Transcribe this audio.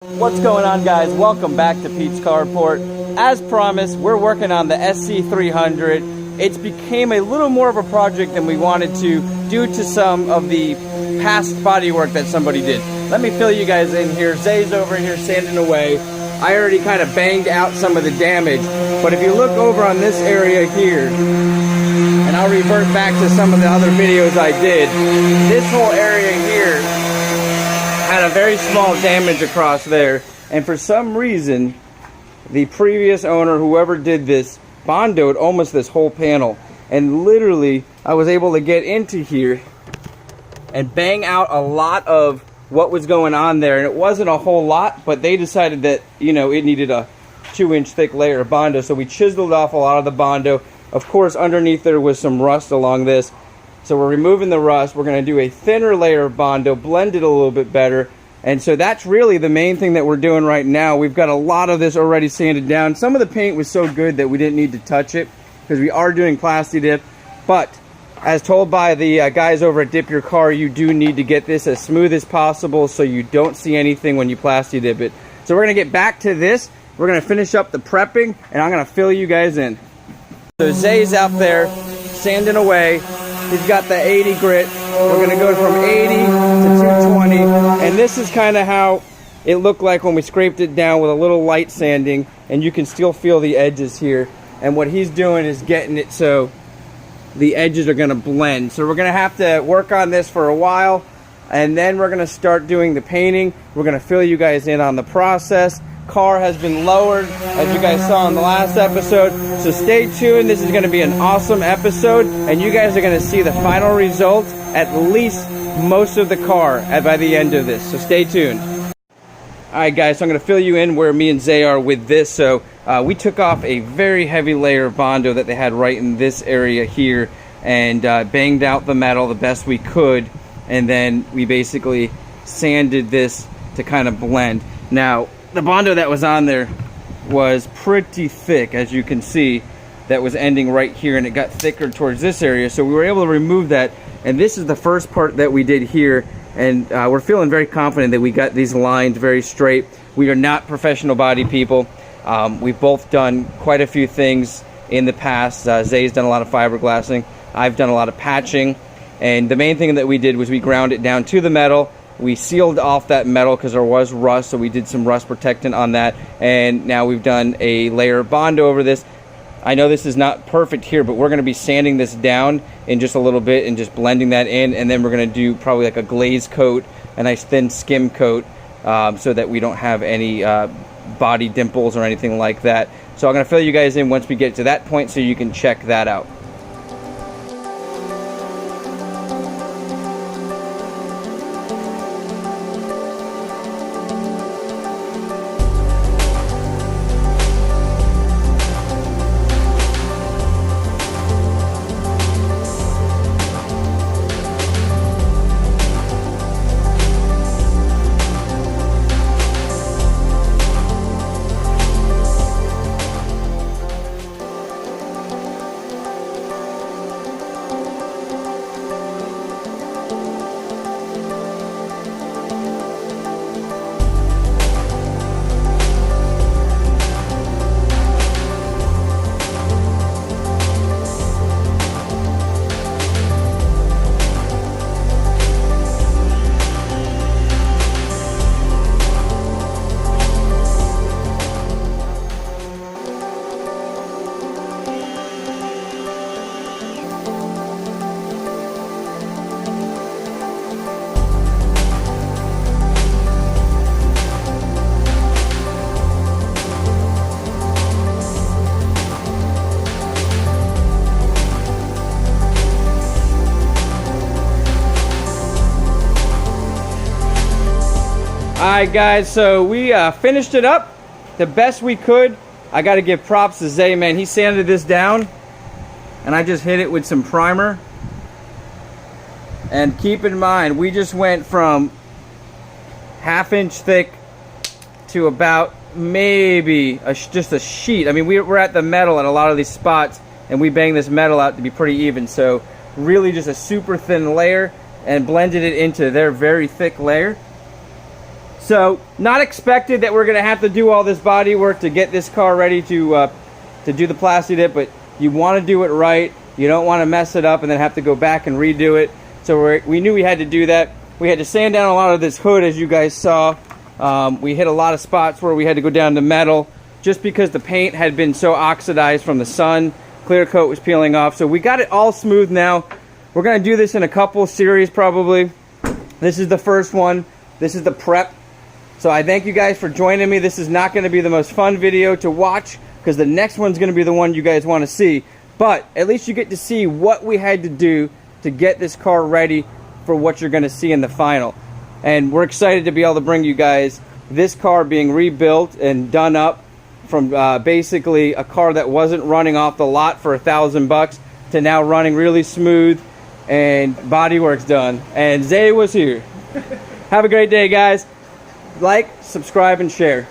What's going on, guys? Welcome back to Pete's Carport. As promised, we're working on the SC300. It's became a little more of a project than we wanted to due to some of the past body work that somebody did. Let me fill you guys in here. Zay's over here sanding away. I already kind of banged out some of the damage, but if you look over on this area here, and I'll revert back to some of the other videos I did, this whole area here had a very small damage across there, and for some reason the previous owner, whoever did this, bondoed almost this whole panel, and literally I was able to get into here and bang out a lot of what was going on there, and it wasn't a whole lot, but they decided that, you know, it needed a 2-inch thick layer of Bondo, so we chiseled off a lot of the Bondo. Of course, underneath there was some rust along this, so we're removing the rust. We're going to do a thinner layer of Bondo, blend it a little bit better, and so that's really the main thing that we're doing right now. We've got a lot of this already sanded down. Some of the paint was so good that we didn't need to touch it because we are doing PLASTI dip, but as told by the guys over at Dip Your Car, you do need to get this as smooth as possible so you don't see anything when you PLASTI dip it. So we're going to get back to this. We're going to finish up the prepping, and I'm going to fill you guys in. So Zay's out there sanding away. He's got the 80 grit. We're going to go from 80 to 220. And this is kind of how it looked like when we scraped it down with a little light sanding. And you can still feel the edges here. And what he's doing is getting it so the edges are going to blend. So we're going to have to work on this for a while, and then we're going to start doing the painting. We're going to fill you guys in on the process. Car has been lowered, as you guys saw in the last episode, so stay tuned. This is going to be an awesome episode, and you guys are going to see the final result, at least most of the car by the end of this, so stay tuned. Alright guys, so I'm going to fill you in where me and Zay are with this. So we took off a very heavy layer of Bondo that they had right in this area here, and banged out the metal the best we could, and then we basically sanded this to kind of blend. Now, the Bondo that was on there was pretty thick, as you can see, that was ending right here, and it got thicker towards this area, so we were able to remove that. And this is the first part that we did here, and we're feeling very confident that we got these lines very straight. We are not professional body people. We've both done quite a few things in the past. Zay's done a lot of fiberglassing. I've done a lot of patching, and the main thing that we did was we ground it down to the metal. We sealed off that metal because there was rust, so we did some rust protectant on that, and now we've done a layer of Bondo over this. I know this is not perfect here, but we're going to be sanding this down in just a little bit and just blending that in, and then we're going to do probably like a glaze coat, a nice thin skim coat, so that we don't have any body dimples or anything like that. So I'm going to fill you guys in once we get to that point so you can check that out. Alright guys, so we finished it up the best we could. I got to give props to Zay, man. He sanded this down, and I just hit it with some primer. And keep in mind, we just went from 1/2 inch thick to about maybe just a sheet. I mean, we're at the metal at a lot of these spots, and we banged this metal out to be pretty even. So really just a super thin layer, and blended it into their very thick layer. So, not expected that we're going to have to do all this body work to get this car ready to do the plasti dip, but you want to do it right. You don't want to mess it up and then have to go back and redo it. So we knew we had to do that. We had to sand down a lot of this hood, as you guys saw. We hit a lot of spots where we had to go down to metal just because the paint had been so oxidized from the sun. Clear coat was peeling off. So we got it all smooth now. We're going to do this in a couple series probably. This is the first one. This is the prep. So I thank you guys for joining me. This is not going to be the most fun video to watch because the next one's going to be the one you guys want to see. But at least you get to see what we had to do to get this car ready for what you're going to see in the final. And we're excited to be able to bring you guys this car being rebuilt and done up from basically a car that wasn't running off the lot for $1,000 to now running really smooth and bodywork's done. And Zay was here. Have a great day, guys. Like, subscribe, and share.